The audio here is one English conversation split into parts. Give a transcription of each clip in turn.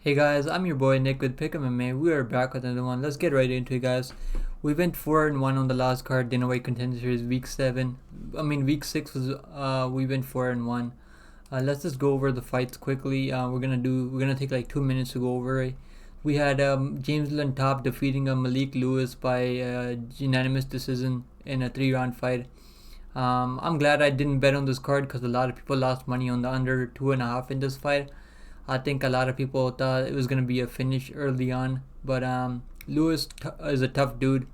Hey guys, I'm your boy Nick with Pick MMA. We are back with another one. Let's get right into it, guys. We went 4-1 on the last card, Dana White Contender Series week 6 was we went 4-1. Let's just go over the fights quickly. We're gonna take like 2 minutes to go over it. We had James Top defeating Malik Lewis by unanimous decision in a 3-round fight. I'm glad I didn't bet on this card because a lot of people lost money on the under 2.5 in this fight. I think a lot of people thought it was going to be a finish early on, but Lewis is a tough dude.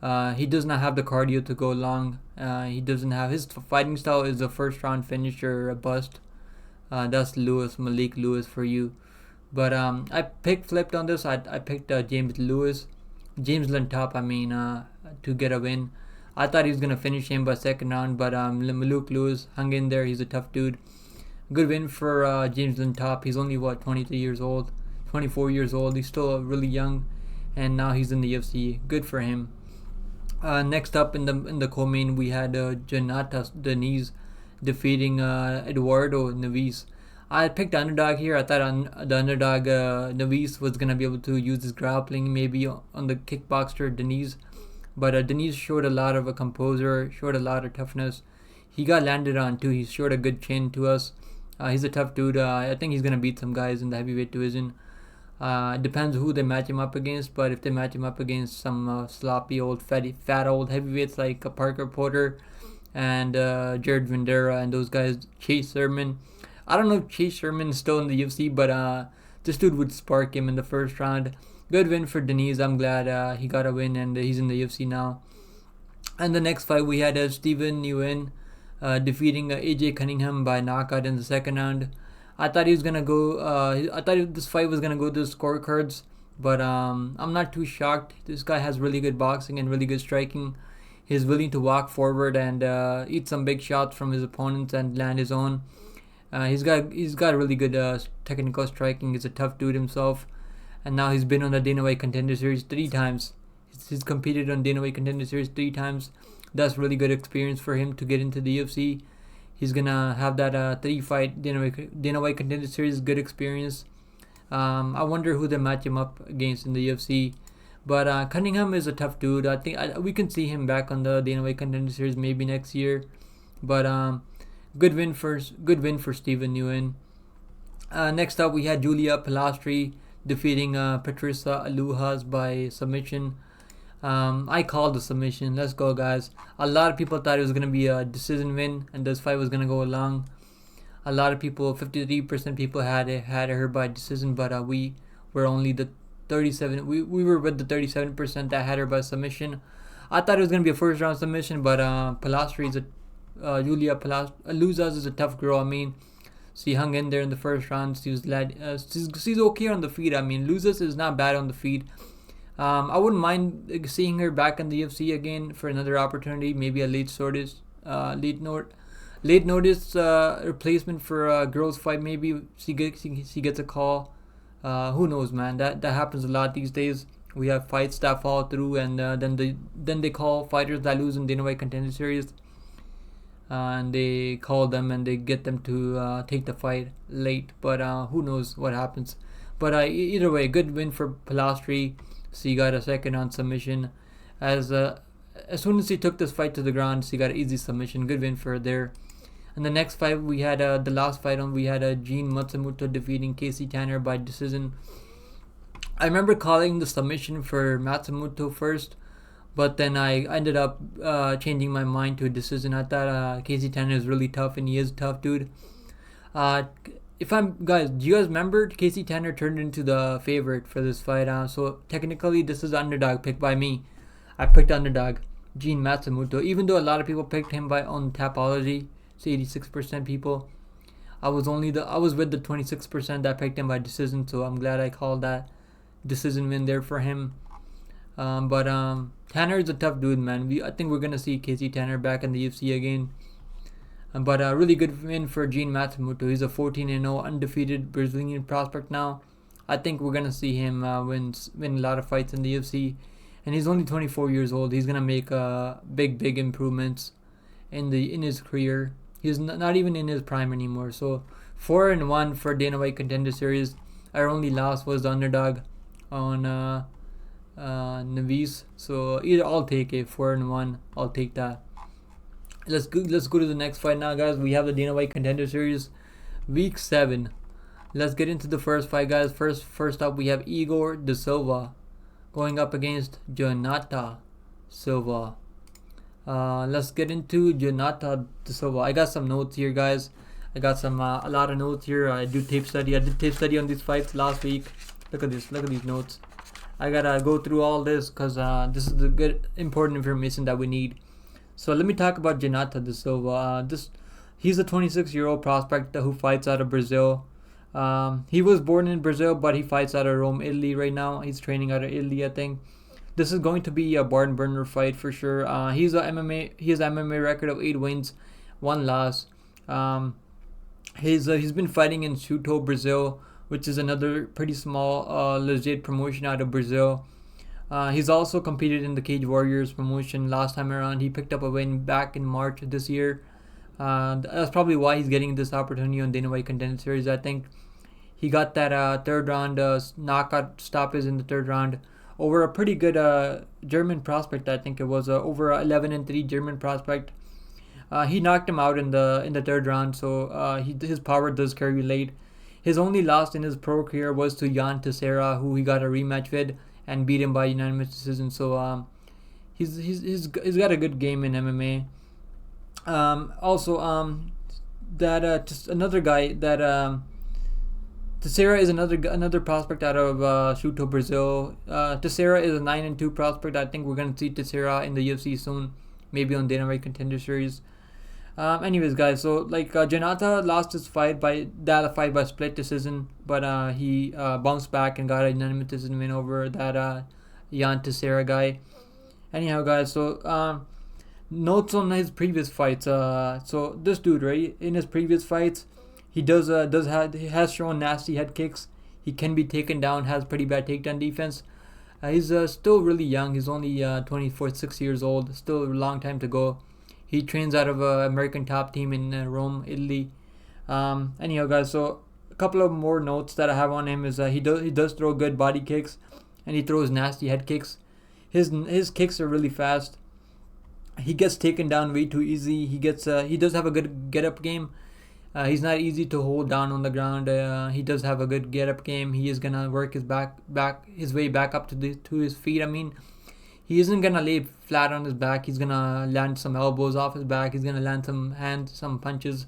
He does not have the cardio to go long. He doesn't have his fighting style is a first round finisher, a bust. That's Malik Lewis for you. But I flipped on this. I picked James Top. To get a win. I thought he was gonna finish him by second round, but Malik Lewis hung in there. He's a tough dude. Good win for James Top. He's only 23 years old, 24 years old. He's still really young, and now he's in the UFC. Good for him. Next up in the co-main, we had Jhonata Denise defeating Eduardo Neves. I picked underdog here. I thought the underdog Neves was gonna be able to use his grappling maybe on the kickboxer Denise, but Denise showed a lot of a composure, showed a lot of toughness. He got landed on too. He showed a good chin to us. He's a tough dude. I think he's going to beat some guys in the heavyweight division. It depends who they match him up against, but if they match him up against some sloppy old fat old heavyweights like Parker Porter and Jared Vendera and those guys, Chase Sherman. I don't know if Chase Sherman is still in the UFC, but this dude would spark him in the first round. Good win for Denise. I'm glad he got a win and he's in the UFC now. And the next fight we had Steven Nguyen defeating AJ Cunningham by knockout in the second round. I thought he was gonna go. I thought this fight was gonna go to the scorecards, but I'm not too shocked. This guy has really good boxing and really good striking. He's willing to walk forward and eat some big shots from his opponents and land his own. He's got really good technical striking. He's a tough dude himself, and now he's been on the Dana White Contender Series 3 times. He's competed on Dana White Contender Series 3 times. That's really good experience for him to get into the UFC. He's gonna have that 3-fight Dana White Contender Series good experience. I wonder who they match him up against in the UFC. But Cunningham is a tough dude. I think we can see him back on the Dana White Contender Series maybe next year. But good win for Steven Nguyen. Next up we had Julia Pilastri defeating Patricia Alujas by submission. I called the submission. Let's go, guys. A lot of people thought it was going to be a decision win and this fight was going to go long. A lot of people, 53% people had her by decision, but we were only the 37. We were with the 37% that had her by submission. I thought it was going to be a first round submission, but Pilastri is Julia Alujas is a tough girl. She hung in there in the first round. She's okay on the feet. Luzas is not bad on the feet. I wouldn't mind seeing her back in the UFC again for another opportunity, maybe a late notice replacement for a girls fight. Maybe she gets a call. Who knows, man? That happens a lot these days. We have fights that fall through, and then they call fighters that lose in Dana White Contender Series, and they call them and they get them to take the fight late. But who knows what happens? But either way, good win for Pilastri. She got a second round submission. As soon as she took this fight to the ground, she got an easy submission. Good win for her there. And the next fight we had the last fight on. We had Jean Matsumoto defeating Casey Tanner by decision. I remember calling the submission for Matsumoto first, but then I ended up changing my mind to a decision. I thought Casey Tanner is really tough, and he is a tough dude. Guys, do you guys remember Casey Tanner turned into the favorite for this fight? So technically this is underdog pick by me. I picked underdog Jean Matsumoto, even though a lot of people picked him on Tapology. It's 86% people. I was with the 26% that picked him by decision, so I'm glad I called that decision win there for him. But Tanner is a tough dude, man. I think we're gonna see Casey Tanner back in the UFC again. But a really good win for Jean Matsumoto. He's a 14-0 undefeated Brazilian prospect now. I think we're gonna see him win a lot of fights in the UFC, and he's only 24 years old. He's gonna make big improvements in his career. He's not even in his prime anymore. So 4-1 for Dana White Contender Series. Our only loss was the underdog on Navis. So either I'll take it 4-1. I'll take that. Let's go to the next fight now, guys. We have the Dana White Contender Series, Week 7. Let's get into the first fight, guys. First up, we have Igor de Silva going up against Jhonata Silva. Let's get into Jhonata de Silva. I got some notes here, guys. I got some a lot of notes here. I did tape study on these fights last week. Look at this. Look at these notes. I gotta go through all this because this is the good important information that we need. So let me talk about Jhonata de Silva. He's a 26-year-old prospect who fights out of Brazil. He was born in Brazil, but he fights out of Rome, Italy right now. He's training out of Italy, I think. This is going to be a barn burner fight for sure. He has an MMA record of 8 wins, 1 loss. He's been fighting in Shuto, Brazil, which is another pretty small legit promotion out of Brazil. He's also competed in the Cage Warriors promotion last time around. He picked up a win back in March of this year. That's probably why he's getting this opportunity on Dana White Contender Series. I think he got that third round knockout stoppage in the third round over a pretty good German prospect. I think it was over 11-3 German prospect. He knocked him out in the third round, so his power does carry late. His only loss in his pro career was to Jan Teixeira, who he got a rematch with and beat him by unanimous decision. So he's got a good game in MMA. Just another guy that Teixeira is another prospect out of Shuto, Brazil. Teixeira is a 9-2 prospect. I think we're gonna see Teixeira in the UFC soon, maybe on Dana White Contender Series. Anyways, guys, so Jhonata lost his fight by split decision, but he bounced back and got a unanimous decision win over that Jan Teixeira guy. Anyhow, guys, so notes on his previous fights. So this dude, right, in his previous fights, he has shown nasty head kicks. He can be taken down. Has pretty bad takedown defense. He's still really young. He's only 6 years old. Still a long time to go. He trains out of an American top team in Rome, Italy. Anyhow, guys, so a couple of more notes that I have on him is he does throw good body kicks, and he throws nasty head kicks. His kicks are really fast. He gets taken down way too easy. He does have a good get-up game. He's not easy to hold down on the ground. He does have a good get-up game. He is gonna work his way back up to his feet. I mean, he isn't gonna lay flat on his back. He's gonna land some elbows off his back. He's gonna land some punches.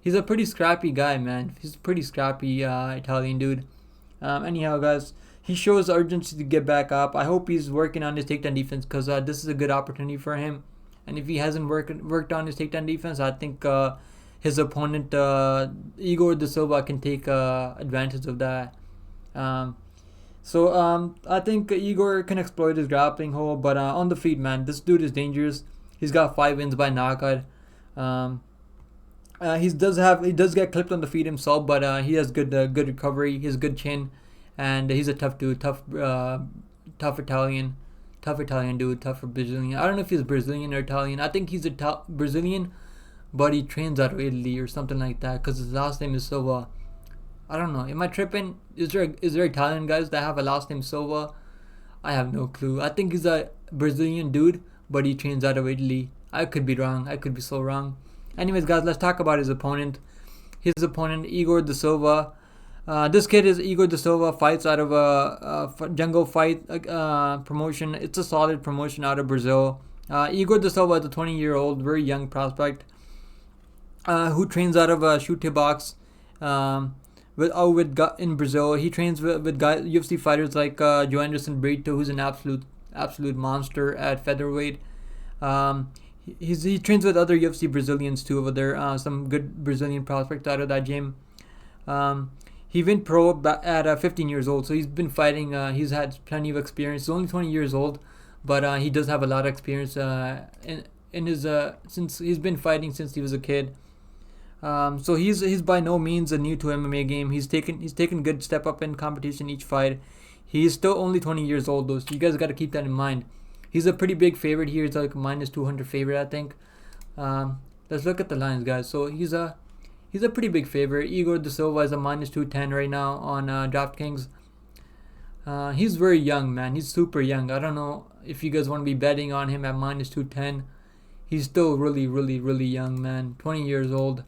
He's a pretty scrappy guy, man. He's a pretty scrappy Italian dude. Anyhow, guys, he shows urgency to get back up. I hope he's working on his takedown defense because this is a good opportunity for him. And if he hasn't worked on his takedown defense, I think his opponent Igor de Silva can take advantage of that. So I think Igor can exploit his grappling hole, but on the feet, man, this dude is dangerous. He's got 5 wins by knockout. He does get clipped on the feet himself, but he has good recovery. He has good chin, and he's a tough dude, tough Italian dude, tough Brazilian. I don't know if he's Brazilian or Italian. I think he's Brazilian, but he trains out of Italy or something like that because his last name is Silva. I don't know. Am I tripping? Is there Italian guys that have a last name Silva? I have no clue. I think he's a Brazilian dude, but he trains out of Italy. I could be wrong. I could be so wrong. Anyways, guys, let's talk about his opponent. His opponent, Igor de Silva. This kid is Igor de Silva, fights out of a jungle fight promotion. It's a solid promotion out of Brazil. Igor de Silva is a 20-year-old, very young prospect who trains out of a Chute box in Brazil. He trains with guys, UFC fighters like Joe Anderson Brito, who's an absolute monster at featherweight. He trains with other UFC Brazilians too over there. Some good Brazilian prospects out of that gym. He went pro at 15 years old, so he's been fighting. He's had plenty of experience. He's only 20 years old, but he does have a lot of experience in his since he's been fighting since he was a kid. So he's by no means a new to MMA game. He's taken good step up in competition each fight. He's still only 20 years old though, so you guys got to keep that in mind. He's a pretty big favorite here. It's like a -200 favorite, I think. Let's look at the lines, guys. So he's he's a pretty big favorite. Igor de Silva is a -210 right now on DraftKings. He's very young, man. He's super young. I don't know if you guys want to be betting on him at -210. He's still really, really, really young, man. 20 years old,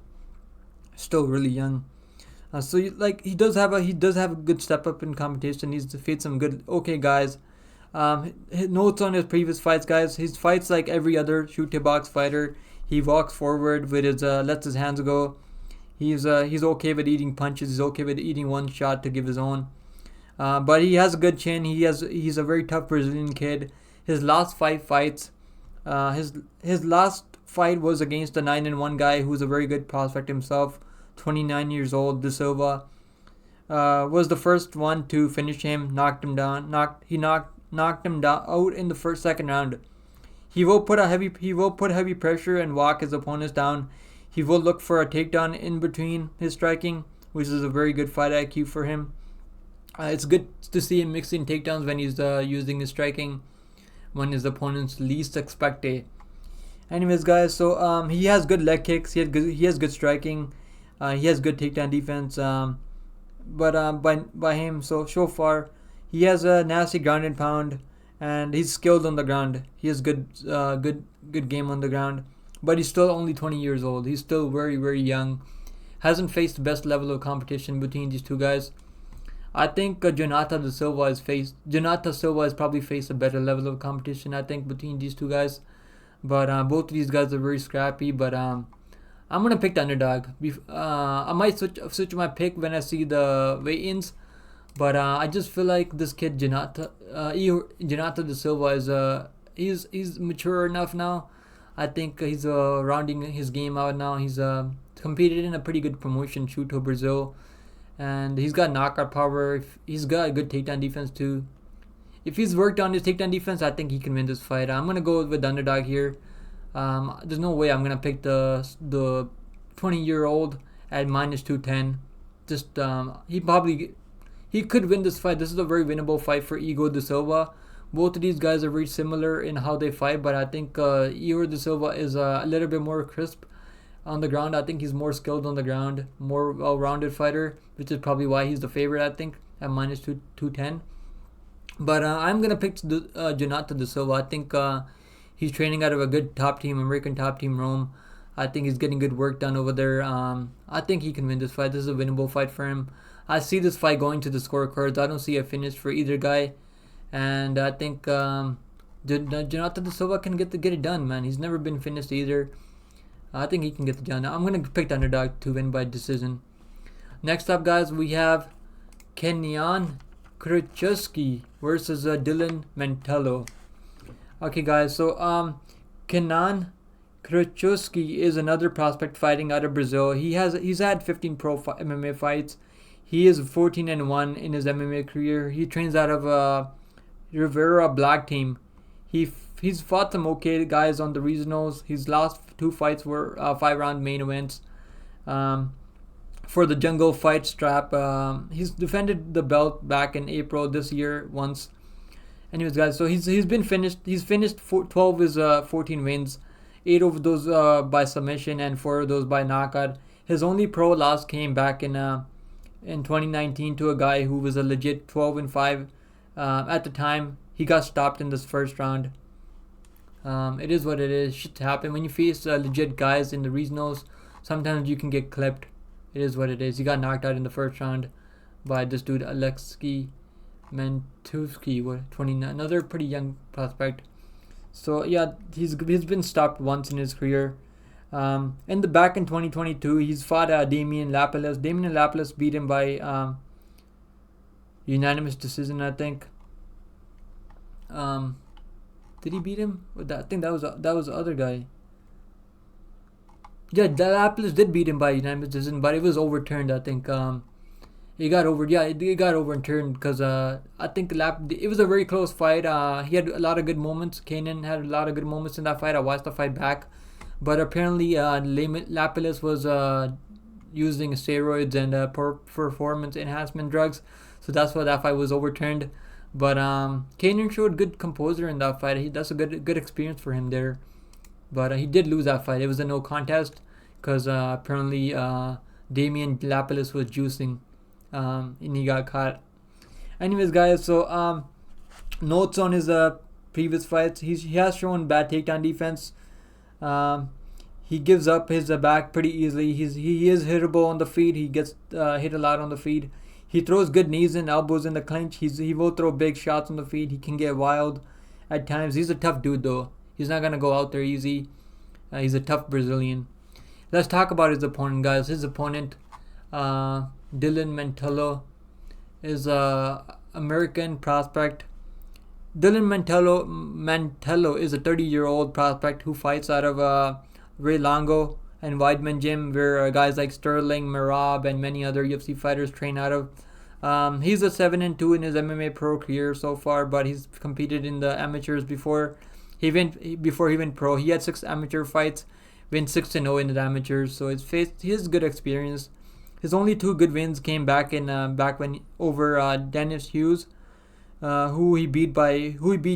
still really young. So he does have a good step up in competition. He's defeated some good guys. His notes on his previous fights, guys. His fights like every other shoot to box fighter. He walks forward with his lets his hands go. He's okay with eating punches. He's okay with eating one shot to give his own. But he has a good chin. He's a very tough Brazilian kid. His last 5 fights, his last fight was against a 9-1 guy who's a very good prospect himself. 29 years old, De Silva was the first one to finish him. Knocked him down. Knocked him down out in the second round. He will put heavy pressure and walk his opponents down. He will look for a takedown in between his striking, which is a very good fight IQ for him. It's good to see him mixing takedowns when he's using his striking when his opponents least expect it. Anyways, guys, so he has good leg kicks. He has good striking. He has good takedown defense. But by him, so far, he has a nasty ground and pound, and he's skilled on the ground. He has good game on the ground. But he's still only 20 years old. He's still very, very young. Hasn't faced the best level of competition between these two guys. I think Jhonata Silva has probably faced a better level of competition, I think, between these two guys. But both of these guys are very scrappy. But I'm gonna pick the underdog. I might switch my pick when I see the weigh-ins. But I just feel like this kid Jhonata de Silva he's mature enough now. I think he's rounding his game out now. He's competed in a pretty good promotion, shoot to Brazil. And he's got knockout power. He's got a good takedown defense too. If he's worked on his takedown defense, I think he can win this fight. I'm gonna go with the underdog here. There's no way I'm gonna pick the 20-year-old at -210. Just he could win this fight. This is a very winnable fight for Igor de Silva. Both of these guys are very similar in how they fight, but I think Igor de Silva is a little bit more crisp on the ground. I think he's more skilled on the ground, more well-rounded fighter, which is probably why he's the favorite, I think, at -210. But I'm going to pick Jhonata de Silva. I think he's training out of a good top team, American top team, Rome. I think he's getting good work done over there. I think he can win this fight. This is a winnable fight for him. I see this fight going to the scorecards. I don't see a finish for either guy. And I think Jhonata de Silva can get it done, man. He's never been finished either. I think he can get the done. I'm going to pick the underdog to win by decision. Next up, guys, we have Kaynan Kruschewsky versus Dylan Mantello. Okay, guys, so Kaynan Kruschewsky is another prospect fighting out of Brazil. He's had 15 pro MMA fights. He is 14-1 in his MMA career. He trains out of Rivera Black Team. He's fought some okay guys on the regionals. His last 2 fights were 5-round main events. For the Jungle Fight strap, he's defended the belt back in April this year once. Anyways, guys, so he's been finished. He's finished 12 of his 14 wins, 8 of those by submission and 4 of those by knockout. His only pro loss came back in 2019 to a guy who was a legit 12-5 at the time. He got stopped in this first round. It is what it is. Shit happen when you face legit guys in the regionals. Sometimes you can get clipped. It is what it is. He got knocked out in the first round by this dude Alexei Mantello, 29, another pretty young prospect. So yeah, he's been stopped once in his career. In the back in 2022, he's fought Damien Lapilus. Damien Lapilus beat him by unanimous decision, I think. Did he beat him? I think that was the other guy. Yeah, Lapilus did beat him by unanimous decision, but it was overturned. I think it got overturned because I think it was a very close fight. He had a lot of good moments. Kaynan had a lot of good moments in that fight. I watched the fight back, but apparently Lapilus was using steroids and performance enhancement drugs, so that's why that fight was overturned. But Kaynan showed good composure in that fight. That's a good experience for him there. But he did lose that fight. It was a no contest because apparently Damian Lapillus was juicing, and he got caught. Anyways, guys, so notes on his previous fights. He has shown bad takedown defense. He gives up his back pretty easily. He is hittable on the feet. He gets hit a lot on the feet. He throws good knees and elbows in the clinch. He will throw big shots on the feet. He can get wild at times. He's a tough dude though. He's not gonna go out there easy. He's a tough Brazilian. Let's talk about his opponent, guys. His opponent, Dylan Mantello, is a American prospect. Dylan Mantello is a 30-year-old prospect who fights out of Ray Longo and Weidman Gym, where guys like Sterling, Merab, and many other UFC fighters train out of. He's a 7-2 in his MMA pro career so far, but he's competed in the amateurs before he went pro. He had 6 amateur fights, went 6-0 in the amateurs, so he has good experience. His only 2 good wins came back when over Dennis Hughes, who he beat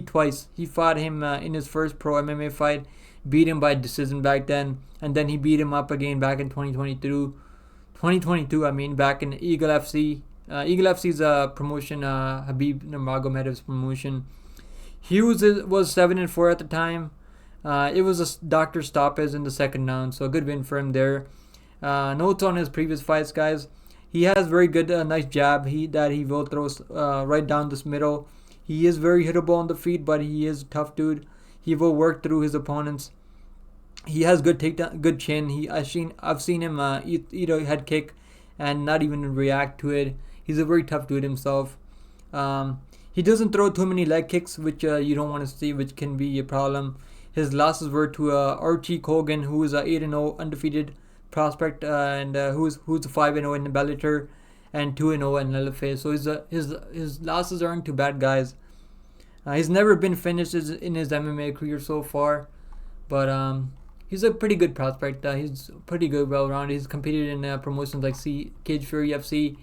twice. He fought him in his first pro MMA fight, beat him by decision back then, and then he beat him up again back in 2022. Back in Eagle FC. Eagle FC is a promotion, Habib Nurmagomedov's promotion. Hughes was 7-4 at the time. It was a doctor stoppage in the second round, so a good win for him there. Notes on his previous fights, guys. He has very good, nice jab. He will throw right down this middle. He is very hittable on the feet, but he is a tough dude. He will work through his opponents. He has good takedown, good chin. I've seen him eat a head kick and not even react to it. He's a very tough dude himself. He doesn't throw too many leg kicks, which you don't want to see, which can be a problem. His losses were to Archie Kogan, who is a 8-0 undefeated prospect, and who's 5-0 in Bellator and 2-0 in LFA. So his losses aren't too bad, guys. He's never been finished in his MMA career so far, but he's a pretty good prospect. He's pretty good, well-rounded. He's competed in promotions like Cage Fury FC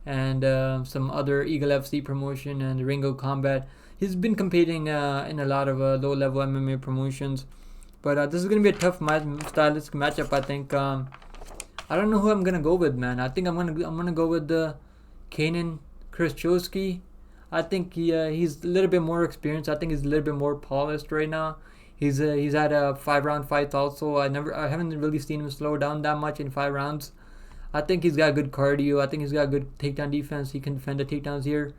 and some other Eagle FC promotion and Ringo Combat. He's been competing in a lot of low-level MMA promotions. But this is going to be a tough stylistic matchup, I think. I don't know who I'm going to go with, man. I think I'm gonna go with Kaynan Kruschewsky. I think he's a little bit more experienced. I think he's a little bit more polished right now. He's had 5-round fights also. I haven't really seen him slow down that much in 5 rounds. I think he's got good cardio. I think he's got good takedown defense. He can defend the takedowns here.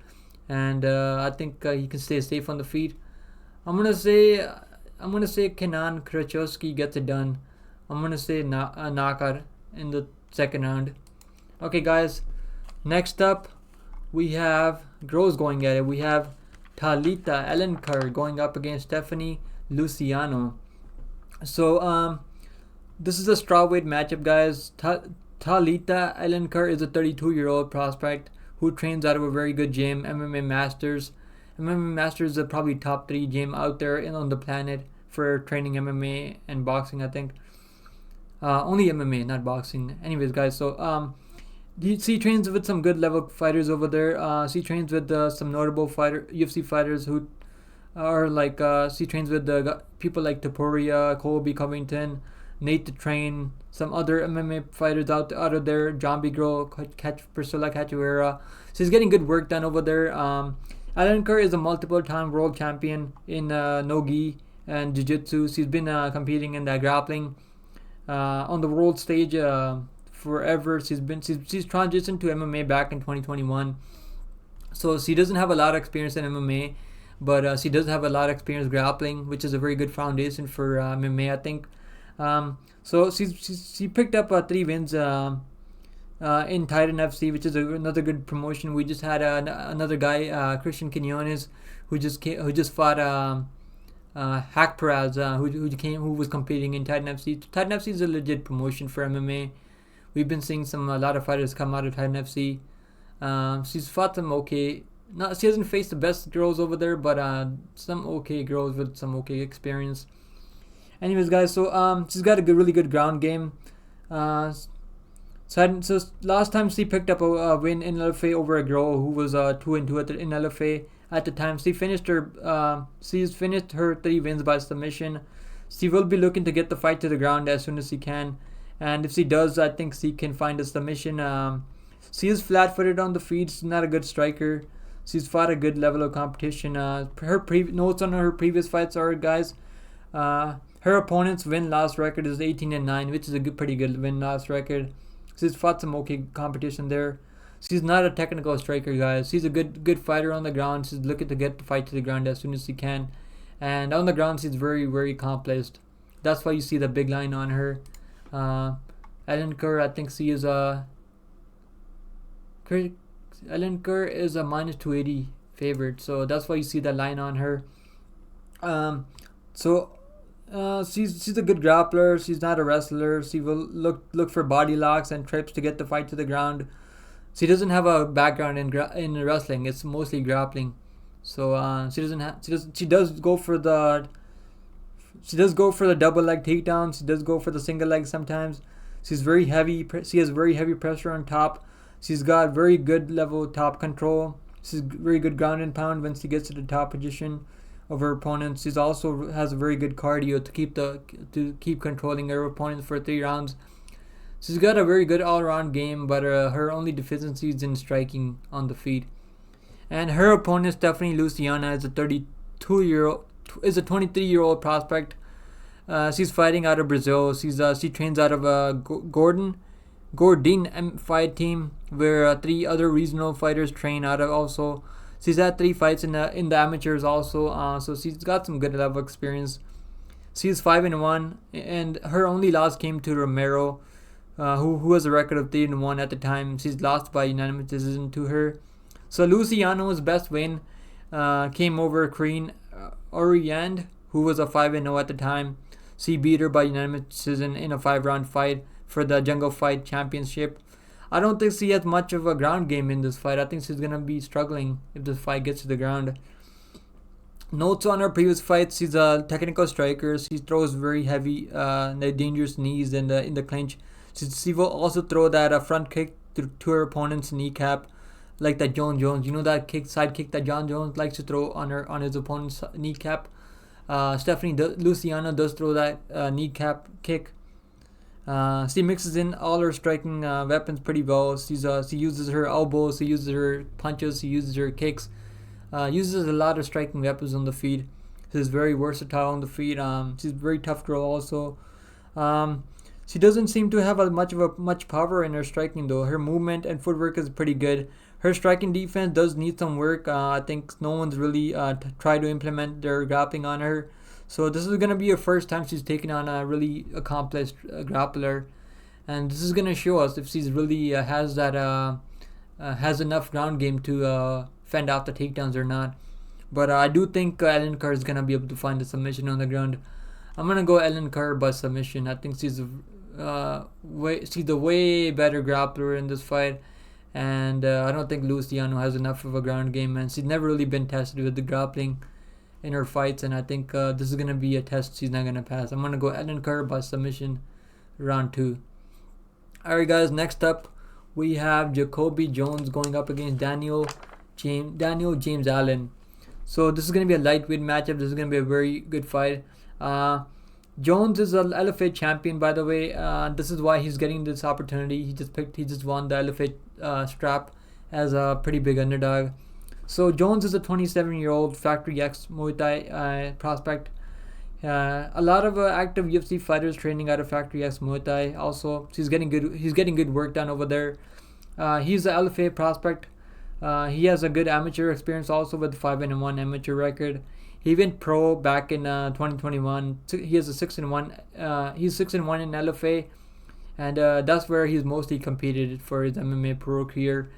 And I think he can stay safe on the feet. I'm gonna say Kaynan Kruschewsky gets it done. I'm gonna say a knockout in the second round. Okay, guys. Next up, we have girls going at it. We have Talita Alencar going up against Stephanie Luciano. So this is a strawweight matchup, guys. Talita Alencar is a 32-year-old prospect who trains out of a very good gym, MMA Masters. MMA Masters is probably top 3 gym out there and on the planet for training MMA and boxing, I think. Only MMA, not boxing. Anyways, guys, so she trains with some good level fighters over there. She trains with some notable UFC fighters who are like, she trains with people like Topuria, Colby Covington, Nate the Train, some other MMA fighters out of there, Zombie Girl, Priscilla Cachoeira. She's getting good work done over there. Alencar is a multiple-time world champion in no-gi and jiu-jitsu. She's been competing in that grappling on the world stage forever. She's transitioned to MMA back in 2021. So she doesn't have a lot of experience in MMA, but she does have a lot of experience grappling, which is a very good foundation for MMA, I think. So she picked up 3 wins in Titan FC, which is another good promotion. We just had another guy, Christian Quinones, who just fought Hack Perez, who was competing in Titan FC. Titan FC is a legit promotion for MMA. We've been seeing a lot of fighters come out of Titan FC. She's fought some okay. She hasn't faced the best girls over there, but some okay girls with some okay experience. Anyways, guys, so she's got a really good ground game. So last time she picked up a win in LFA over a girl who was 2-2 in LFA at the time. She's finished her 3 wins by submission. She will be looking to get the fight to the ground as soon as she can, and if he does, I think he can find a submission. She is flat-footed on the feet. She's not a good striker. She's fought a good level of competition. Notes on her previous fights are, guys, her opponent's win-loss record is 18-9, which is a pretty good win-loss record. She's fought some okay competition there. She's not a technical striker, guys. She's a good fighter on the ground. She's looking to get the fight to the ground as soon as she can. And on the ground, she's very, very accomplished. That's why you see the big line on her. Alencar, I think she is a... Alencar is a minus 280 favorite. So that's why you see the line on her. She's a good grappler. She's not a wrestler. She will look for body locks and trips to get the fight to the ground. She doesn't have a background in wrestling. It's mostly grappling. So she does go for the double leg takedown. She does go for the single leg sometimes. She's very heavy. She has very heavy pressure on top. She's got very good level top control. She's very good ground and pound when she gets to the top position of her opponent. She's also has a very good cardio to keep controlling her opponent for 3 rounds. She's got a very good all-around game, but her only deficiency is in striking on the feet. And her opponent, Stephanie Luciano, is a 23-year-old prospect. She's fighting out of Brazil. She trains out of Gordon fight team, where 3 other regional fighters train out of also. She's had 3 fights in the amateurs also. So she's got some good level experience. She's 5-1, and her only loss came to Romero, who has a record of 3-1 at the time. She's lost by unanimous decision to her. So Luciano's best win came over Korean Oriand, who was a 5-0 at the time. She beat her by unanimous decision in a 5-round fight for the Jungle Fight Championship. I don't think she has much of a ground game in this fight. I think she's going to be struggling if this fight gets to the ground. Notes on her previous fights: she's a technical striker. She throws very heavy, dangerous knees in the clinch. She will also throw that front kick to her opponent's kneecap, like that Jon Jones. You know that side kick that Jon Jones likes to throw on his opponent's kneecap. Luciano does throw that kneecap kick. She mixes in all her striking weapons pretty well. She uses her elbows, she uses her punches, she uses her kicks. Uses a lot of striking weapons on the feet. She's very versatile on the feet. She's a very tough girl also. She doesn't seem to have much power in her striking though. Her movement and footwork is pretty good. Her striking defense does need some work. I think no one's really tried to implement their grappling on her. So this is going to be her first time she's taken on a really accomplished grappler. And this is going to show us if she's really has enough ground game to fend off the takedowns or not. But I do think Alencar is going to be able to find a submission on the ground. I'm going to go Alencar by submission. I think she's a way better grappler in this fight. And I don't think Luciano has enough of a ground game, and she's never really been tested with the grappling in her fights, and I think this is going to be a test she's not going to pass. I'm going to go Alencar by submission, round 2. Alright guys, next up we have JaCobi Jones going up against Daniel James Allen. So this is going to be a lightweight matchup. This is going to be a very good fight. Jones is an LFA champion, by the way. This is why he's getting this opportunity. He just won the LFA strap as a pretty big underdog. So Jones is a 27-year-old Factory X Muay Thai prospect. A lot of active UFC fighters training out of Factory X Muay Thai. Also, he's getting good work done over there. He's an LFA prospect. He has a good amateur experience also with 5-1 amateur record. He went pro back in 2021. He has a 6-1. He's 6-1 in LFA, and that's where he's mostly competed for his MMA pro career.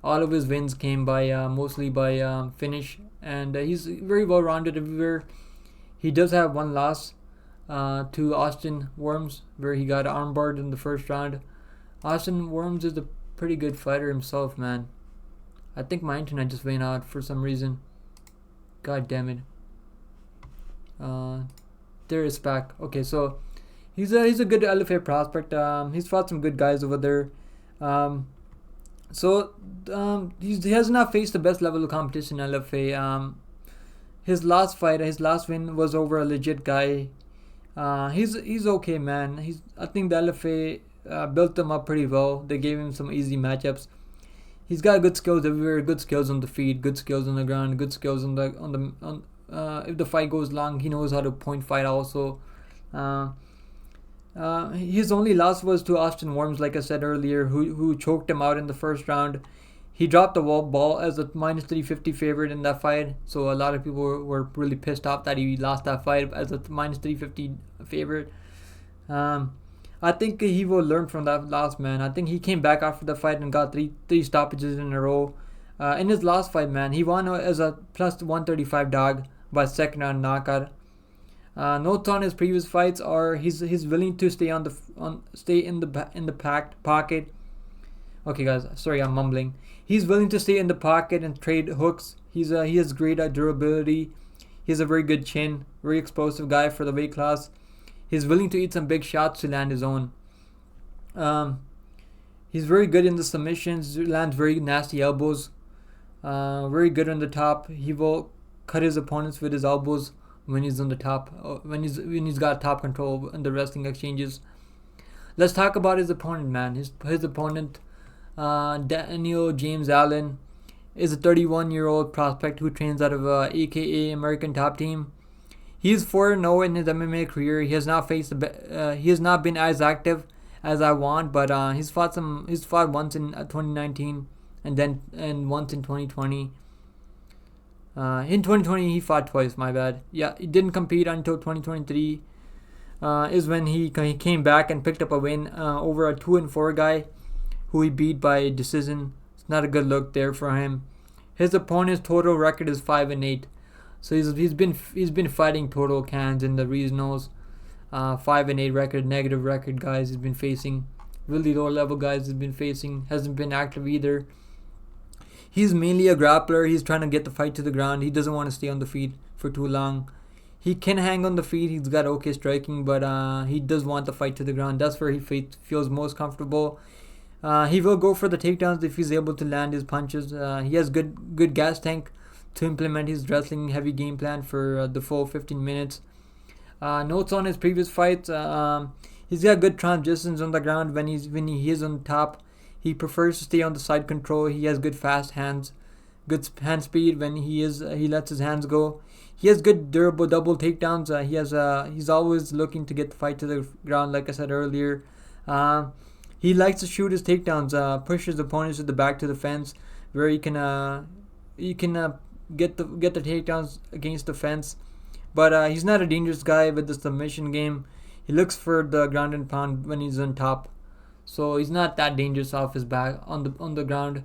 All of his wins came mostly by finish, and he's very well rounded everywhere. He does have one loss to Austin Worms, where he got armbarred in the first round. Austin Worms is a pretty good fighter himself, man. I think my internet just went out for some reason. God damn it. There it's back. Okay, so he's a good LFA prospect. He's fought some good guys over there. He has not faced the best level of competition in LFA. His last win was over a legit guy. He's okay, man. I think the LFA built him up pretty well. They gave him some easy matchups. He's got good skills everywhere. Good skills on the feet. Good skills on the ground. Good skills if the fight goes long, he knows how to point fight also. His only loss was to Austin Worms, like I said earlier, who choked him out in the first round. He dropped the ball as a minus 350 favorite in that fight, so a lot of people were really pissed off that he lost that fight as a minus 350 favorite. I think he will learn from that loss, man. I think he came back after the fight and got three stoppages in a row. In his last fight, man, he won as a plus 135 dog by second round knockout. Notes on his previous fights are he's willing to stay in the packed pocket. Okay, guys, sorry, I'm mumbling. He's willing to stay in the pocket and trade hooks. He has great durability. He has a very good chin, very explosive guy for the weight class. He's willing to eat some big shots to land his own. He's very good in the submissions. Lands very nasty elbows. Very good on the top. He will cut his opponents with his elbows when he's on the top. When he's got top control in the wrestling exchanges. Let's talk about his opponent, man. His opponent, Daniel James Allen, is a 31-year-old prospect who trains out of AKA American Top Team. He's 4-0 in his MMA career. He has not been as active as I want, but he's fought once in 2019 and once in 2020. In 2020 he fought twice. My bad. Yeah, he didn't compete until 2023. Is when he came back and picked up a win over a 2-4 guy who he beat by decision. It's not a good look there for him. His opponent's total record is 5-8. So he's been fighting total cans in the regionals. 5-8 record, negative record guys he's been facing. Really low level guys he's been facing. Hasn't been active either. He's mainly a grappler. He's trying to get the fight to the ground. He doesn't want to stay on the feet for too long. He can hang on the feet. He's got okay striking, but he does want the fight to the ground. That's where he feels most comfortable. He will go for the takedowns if he's able to land his punches. He has good gas tank to implement his wrestling heavy game plan for the full 15 minutes. Notes on his previous fights. He's got good transitions on the ground when he is on top. He prefers to stay on the side control. He has good fast hands, good hand speed when he lets his hands go. He has good durable double takedowns. He's always looking to get the fight to the ground, like I said earlier. He likes to shoot his takedowns, push his opponents to the back to the fence, where he can get the takedowns against the fence. But he's not a dangerous guy with the submission game. He looks for the ground and pound when he's on top, so he's not that dangerous off his back on the ground.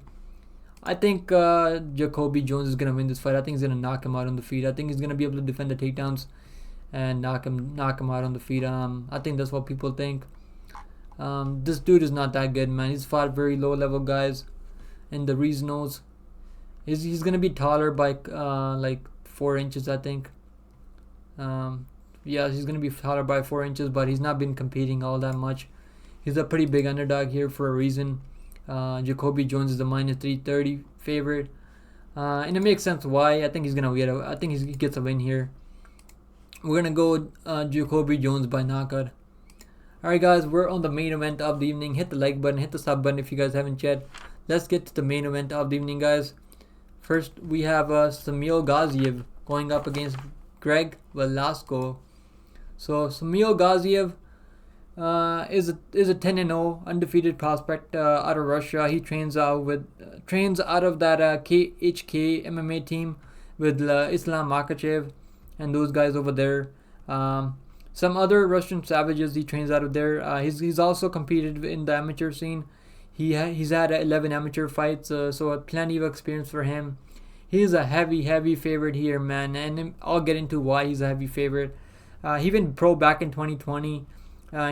I think JaCobi Jones is gonna win this fight. I think he's gonna knock him out on the feet. I think he's gonna be able to defend the takedowns and knock him out on the feet. I think that's what people think. This dude is not that good, man. He's fought very low level guys in the regionals. He's gonna be taller by like 4 inches, I think. Yeah, he's gonna be taller by 4 inches, but he's not been competing all that much. He's a pretty big underdog here for a reason. JaCobi Jones is the minus 330 favorite, and it makes sense why. I think he's gonna get. I think he gets a win here. We're gonna go JaCobi Jones by knockout. Alright, guys, we're on the main event of the evening. Hit the like button, hit the sub button if you guys haven't yet. Let's get to the main event of the evening, guys. First, we have Shamil Gaziev going up against Greg Velasco. So Shamil Gaziev is a 10-0 undefeated prospect out of Russia. He trains out of that KHK MMA team with Islam Makhachev and those guys over there. Some other Russian savages he trains out of there. He's also competed in the amateur scene. He's had 11 amateur fights, so plenty of experience for him. He's a heavy favorite here, man, and I'll get into why he's a heavy favorite. He went pro back in 2020.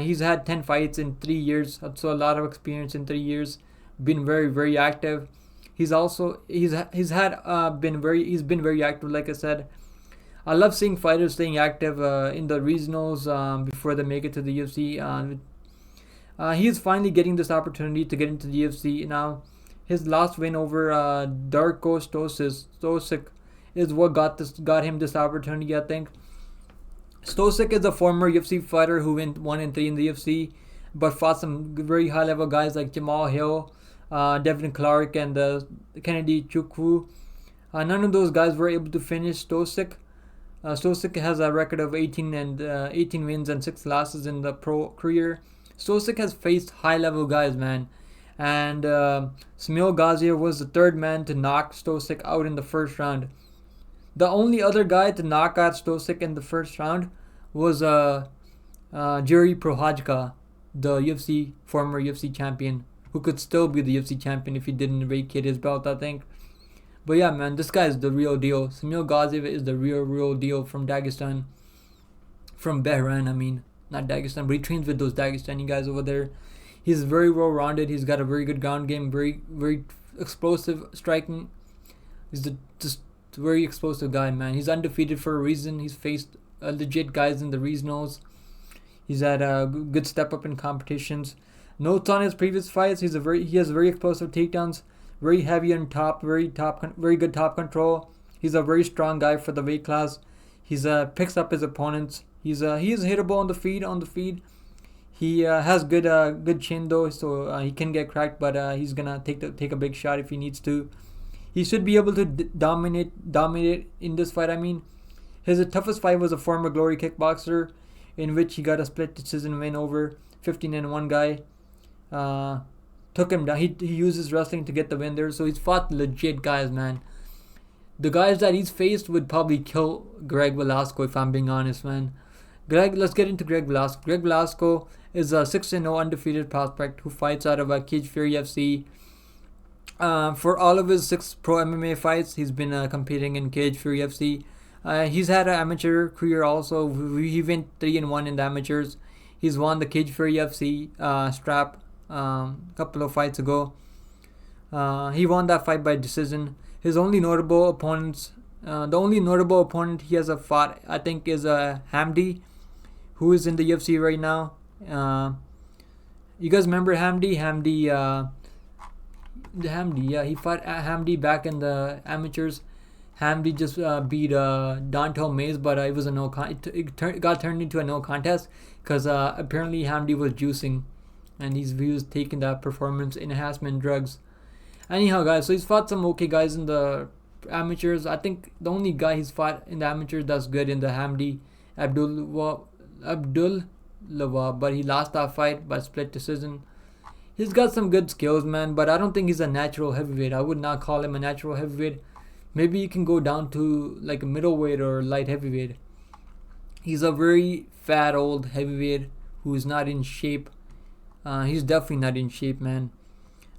He's had 10 fights in 3 years, so a lot of experience in 3 years. Been very active. He's been very active, like I said. I love seeing fighters staying active in the regionals before they make it to the UFC. He's finally getting this opportunity to get into the UFC now. His last win over Darko Stosic is what got him this opportunity, I think. Stosic is a former UFC fighter who went 1-3 in the UFC. but fought some very high level guys like Jamal Hill, Devin Clark, and Kennedy Chukwu. None of those guys were able to finish Stosic. Stosic has a record of 18 wins and 6 losses in the pro career. Stosic has faced high level guys, man. And Shamil Gaziev was the third man to knock Stosic out in the first round. The only other guy to knock out Stosic in the first round was Jiri Prochazka, the former UFC champion, who could still be the UFC champion if he didn't vacate his belt, I think. But yeah, man, this guy is the real deal. Shamil Gaziev is the real deal from Dagestan. From Bahrain, I mean. Not Dagestan, but he trains with those Dagestani guys over there. He's very well-rounded. He's got a very good ground game, very explosive striking. He's just very explosive guy, man. He's undefeated for a reason. He's faced legit guys in the regionals. He's had a good step up in competitions. Notes on his previous fights: he has very explosive takedowns, very heavy on top, very good top control. He's a very strong guy for the weight class. He's picks up his opponents. He is hittable on the feet. He has good chin though, so he can get cracked, but he's gonna take a big shot if he needs to. He should be able to dominate in this fight. I mean, his toughest fight was a former Glory kickboxer, in which he got a split decision win over 15-1 guy. Took him down. He uses wrestling to get the win there. So he's fought legit guys, man. The guys that he's faced would probably kill Greg Velasco, if I'm being honest, man. Let's get into Greg Velasco. Greg Velasco is a 6-0 undefeated prospect who fights out of Cage Fury FC. For all of his 6 pro MMA fights, he's been competing in Cage Fury FC. He's had an amateur career also. He went 3-1 in the amateurs. He's won the Cage Fury FC strap a couple of fights ago. He won that fight by decision. His only notable opponents, the only notable opponent he has fought, I think, is Hamdi, who is in the UFC right now. You guys remember Hamdi? Hamdi, yeah, he fought Hamdi back in the amateurs. Hamdi just beat Dontel Mays, but it was it got turned into a no contest because apparently Hamdi was juicing, and he was taking that performance enhancement drugs. Anyhow, guys, so he's fought some okay guys in the amateurs. I think the only guy he's fought in the amateurs that's good in the Hamdi Abdul Lawab, but he lost that fight by split decision. He's got some good skills, man, but I don't think he's a natural heavyweight. I would not call him a natural heavyweight. Maybe he can go down to like a middleweight or light heavyweight. He's a very fat old heavyweight who is not in shape. He's definitely not in shape, man.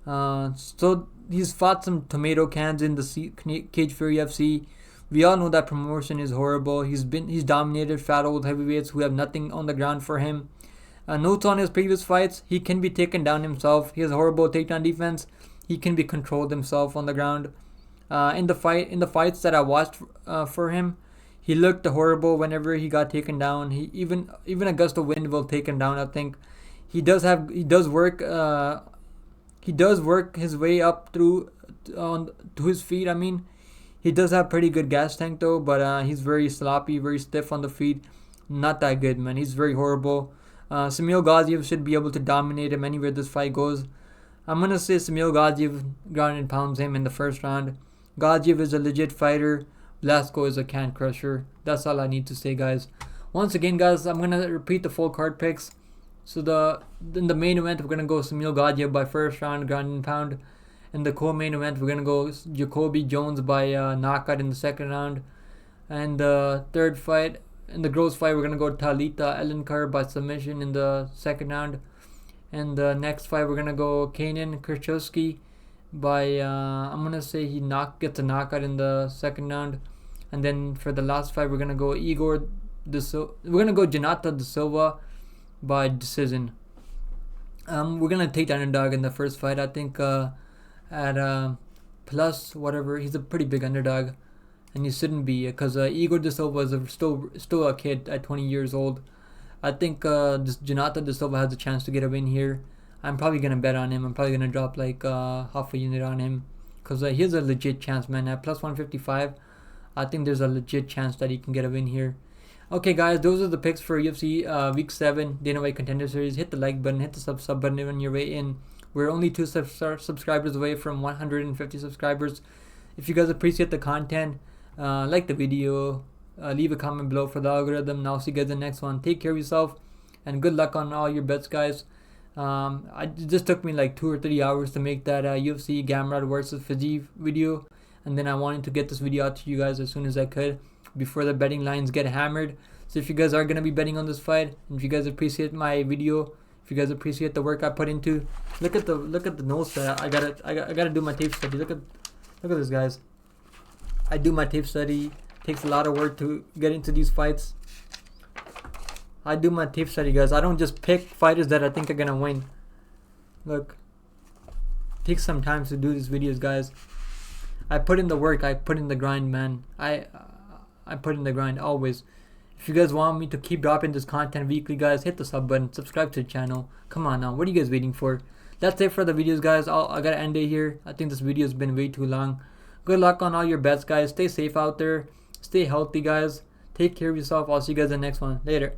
So he's fought some tomato cans in the Cage Fury FC. We all know that promotion is horrible. He's dominated fat old heavyweights who have nothing on the ground for him. Notes on his previous fights: he can be taken down himself. He has horrible takedown defense. He can be controlled himself on the ground. In the fights that I watched for him, he looked horrible whenever he got taken down. Even Augusto Wind will take him down. I think he does work his way up to his feet. I mean, he does have pretty good gas tank though, but he's very sloppy, very stiff on the feet. Not that good, man. He's very horrible. Shamil Gaziev should be able to dominate him anywhere this fight goes. I'm gonna say Shamil Gaziev ground and pounds him in the first round. Gaziev is a legit fighter. Velasco is a can crusher. That's all I need to say, guys. Once again, guys, I'm gonna repeat the full card picks. So in the main event, we're gonna go Shamil Gaziev by first round ground and pound. In the co-main event, we're gonna go JaCobi Jones by knockout in the second round. And the third fight, in the gross fight, we're gonna go Talita Alencar by submission in the second round. And the next fight, we're gonna go Kaynan Kruschewsky by I'm gonna say he gets a knockout in the second round. And then for the last fight, we're gonna go Igor. We're gonna go Jhonata Silva by decision. We're gonna take the underdog in the first fight. I think at plus whatever, he's a pretty big underdog, and he shouldn't be because Igor De Silva is still a kid at 20 years old. I think this Jhonata De Silva has a chance to get a win here. I'm probably gonna bet on him. I'm probably gonna drop like half a unit on him because he has a legit chance, man. At plus 155, I think there's a legit chance that he can get a win here. Okay, guys, those are the picks for UFC Week 7 Dana White Contender Series. Hit the like button, hit the sub button on your way in. We're only 2 subscribers away from 150 subscribers. If you guys appreciate the content, like the video, leave a comment below for the algorithm, and I'll see you guys in the next one. Take care of yourself, and good luck on all your bets, guys. It just took me like 2 or 3 hours to make that UFC Gamrot versus Fizzy video, and then I wanted to get this video out to you guys as soon as I could before the betting lines get hammered. So if you guys are gonna be betting on this fight, and if you guys appreciate my video, if you guys appreciate the work I put into, look at the notes that I gotta do my tape study. Look at this, guys. I do my tape study. Takes a lot of work to get into these fights. I do my tape study, guys. I don't just pick fighters that I think are gonna win. Look, takes some time to do these videos, guys. I put in the work. I put in the grind, man. I put in the grind always. If you guys want me to keep dropping this content weekly, guys, hit the sub button, subscribe to the channel. Come on now, what are you guys waiting for? That's it for the videos, guys. I gotta end it here. I think this video has been way too long. Good luck on all your bets, guys. Stay safe out there. Stay healthy, guys. Take care of yourself. I'll see you guys in the next one. Later.